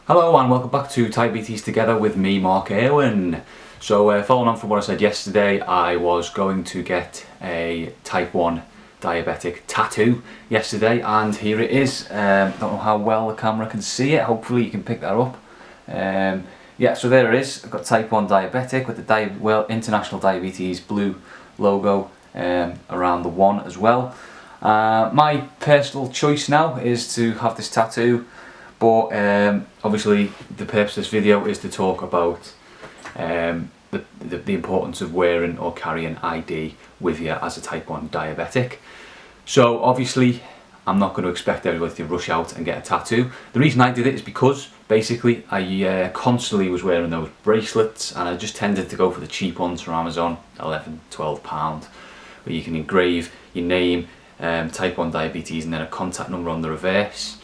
Hello and welcome back to Diabetes Together with me, Mark Irwin. So following on from what I said yesterday, I was going to get a type 1 diabetic tattoo yesterday, and here it is. Don't know how well the camera can see it, hopefully you can pick that up. Yeah, so there it is. I've got type 1 diabetic with the International Diabetes blue logo around the 1 as well. My personal choice now is to have this tattoo, but obviously the purpose of this video is to talk about the importance of wearing or carrying ID with you as a type 1 diabetic. So obviously I'm not going to expect everybody to rush out and get a tattoo. The reason I did it is because basically I constantly was wearing those bracelets, and I just tended to go for the cheap ones from Amazon, £11–12, where you can engrave your name, type 1 diabetes, and then a contact number on the reverse.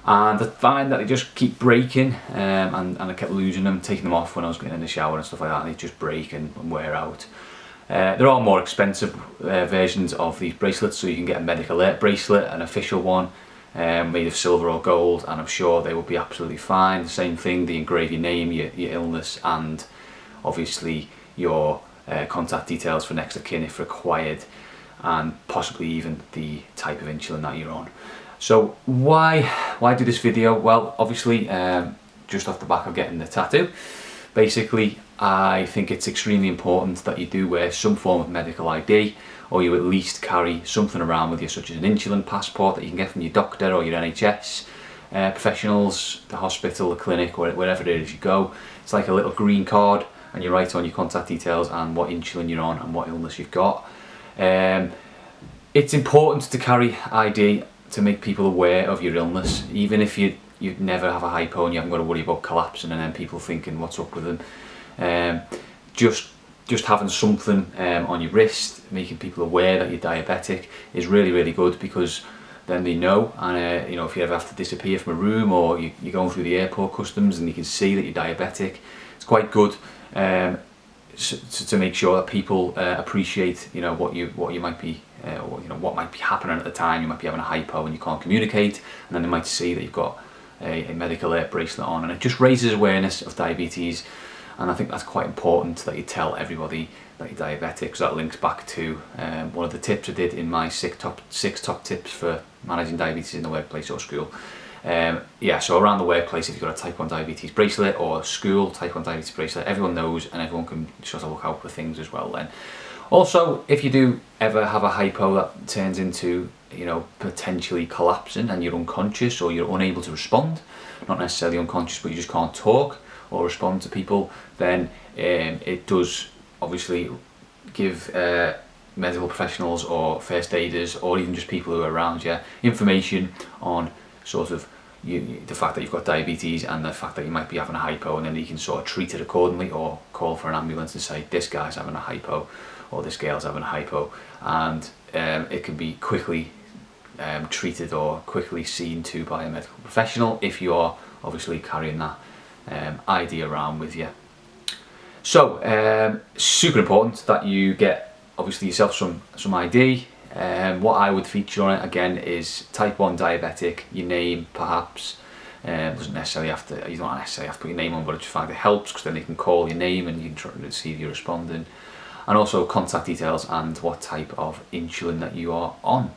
And I find that they just keep breaking, and I kept losing them, taking them off when I was getting in the shower and stuff like that, and they just break and wear out. There are more expensive versions of these bracelets, so you can get a medical alert bracelet, an official one, made of silver or gold, and I'm sure they will be absolutely fine. The same thing, they engrave your name, your illness, and obviously your contact details for next of kin if required, and possibly even the type of insulin that you're on. So why do this video? Well, obviously just off the back of getting the tattoo, basically I think it's extremely important that you do wear some form of medical ID, or you at least carry something around with you, such as an insulin passport that you can get from your doctor or your NHS professionals, the hospital, the clinic, wherever it is you go. It's like a little green card, and you write on your contact details and what insulin you're on and what illness you've got. It's important to carry ID to make people aware of your illness, even if you'd never have a hypo and you haven't got to worry about collapsing and then people thinking what's up with them. Just having something on your wrist, making people aware that you're diabetic, is really good, because then they know. And you know, if you ever have to disappear from a room, or you're going through the airport customs and you can see that you're diabetic, it's quite good to make sure that people appreciate, you know, what you might be, what might be happening at the time. You might be having a hypo and you can't communicate, and then they might see that you've got a medical alert bracelet on, and it just raises awareness of diabetes. And I think that's quite important, that you tell everybody that you're diabetic, because that links back to one of the tips I did in my six top tips for managing diabetes in the workplace or school. Yeah, so around the workplace, if you've got a type 1 diabetes bracelet, or school type 1 diabetes bracelet, everyone knows, and everyone can sort of look out for things as well then. Also, if you do ever have a hypo that turns into, you know, potentially collapsing, and you're unconscious or you're unable to respond, not necessarily unconscious, but you just can't talk or respond to people, then it does obviously give medical professionals or first aiders, or even just people who are around you, information on sort of the fact that you've got diabetes and the fact that you might be having a hypo, and then you can sort of treat it accordingly, or call for an ambulance and say this guy's having a hypo or this girl's having a hypo, and it can be quickly treated or quickly seen to by a medical professional if you are obviously carrying that ID around with you. So super important that you get obviously yourself some ID. What I would feature on it again is type 1 diabetic, your name perhaps. Doesn't necessarily have to, you don't necessarily have to put your name on, but I just find it helps, because then they can call your name and you can try to see if you're responding. And also contact details and what type of insulin that you are on.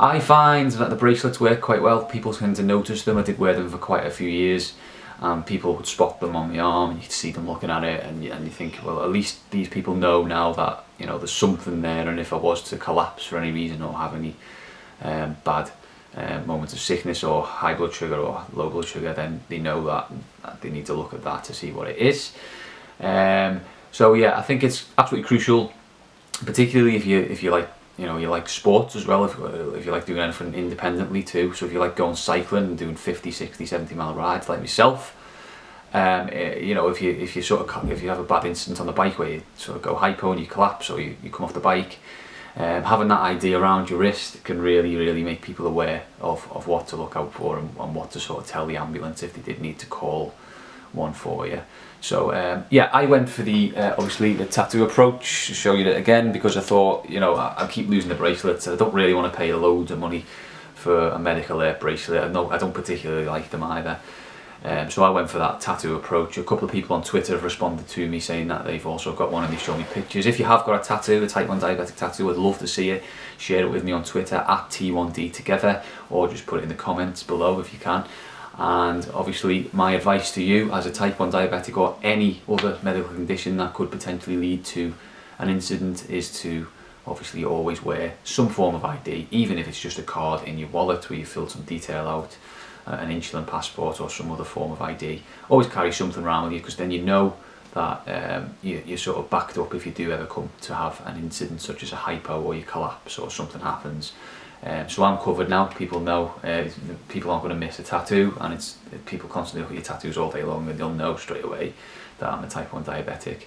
I find that the bracelets work quite well. People tend to notice them. I did wear them for quite a few years, and people would spot them on the arm, and you could see them looking at it, and you think, well, at least these people know now that, you know, there's something there, and if I was to collapse for any reason, or have any bad moments of sickness or high blood sugar or low blood sugar, then they know that they need to look at that to see what it is. So yeah, I think it's absolutely crucial, particularly if you like, you know, you like sports as well, if you like doing anything independently too. So if you like going cycling and doing 50, 60, 70 mile rides like myself, you know, if you have a bad incident on the bike where you sort of go hypo and you collapse, or you come off the bike, having that ID around your wrist can really make people aware of what to look out for, and what to sort of tell the ambulance if they did need to call one for you. So yeah, I went for the obviously the tattoo approach, to show you that again, because I thought, you know, I keep losing the bracelets. I don't really want to pay loads of money for a medical alert bracelet. I don't particularly like them either. So I went for that tattoo approach. A couple of people on Twitter have responded to me saying that they've also got one and they've shown me pictures. If you have got a tattoo, a type 1 diabetic tattoo, I'd love to see it. Share it with me on Twitter at T1D Together, or just put it in the comments below if you can. And obviously my advice to you as a type 1 diabetic or any other medical condition that could potentially lead to an incident is to obviously always wear some form of ID, even if it's just a card in your wallet where you filled some detail out, an insulin passport or some other form of ID. Always carry something around with you, because then you know that you're sort of backed up if you do ever come to have an incident such as a hypo or you collapse or something happens. So I'm covered now. People know, people aren't going to miss a tattoo, and it's people constantly look at your tattoos all day long and they'll know straight away that I'm a type 1 diabetic.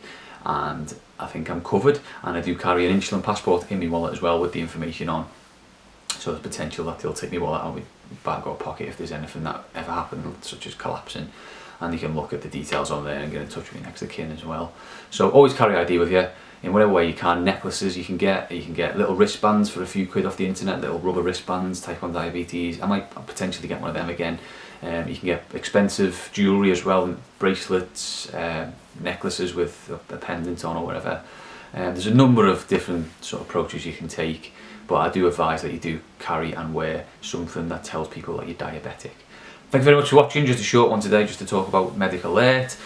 And I think I'm covered, and I do carry an insulin passport in my wallet as well with the information on. So there's potential that they'll take my wallet out of my bag or pocket if there's anything that ever happened, such as collapsing, and you can look at the details on there and get in touch with your next of kin as well. So always carry ID with you in whatever way you can. Necklaces you can get little wristbands for a few quid off the internet, little rubber wristbands, type 1 diabetes. I might potentially get one of them again. You can get expensive jewellery as well, bracelets, necklaces with a pendant on or whatever. There's a number of different sort of approaches you can take, but I do advise that you do carry and wear something that tells people that you're diabetic. Thank you very much for watching. Just a short one today, just to talk about Medical Alert.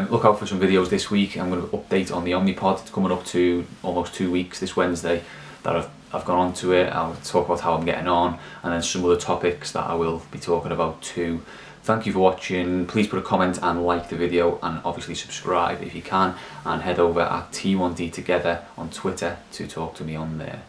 Look out for some videos this week. I'm going to update on the Omnipod. It's coming up to almost 2 weeks this Wednesday that I've gone on to it. I'll talk about how I'm getting on, and then some other topics that I will be talking about too. Thank you for watching. Please put a comment and like the video, and obviously subscribe if you can, and head over at T1D Together on Twitter to talk to me on there.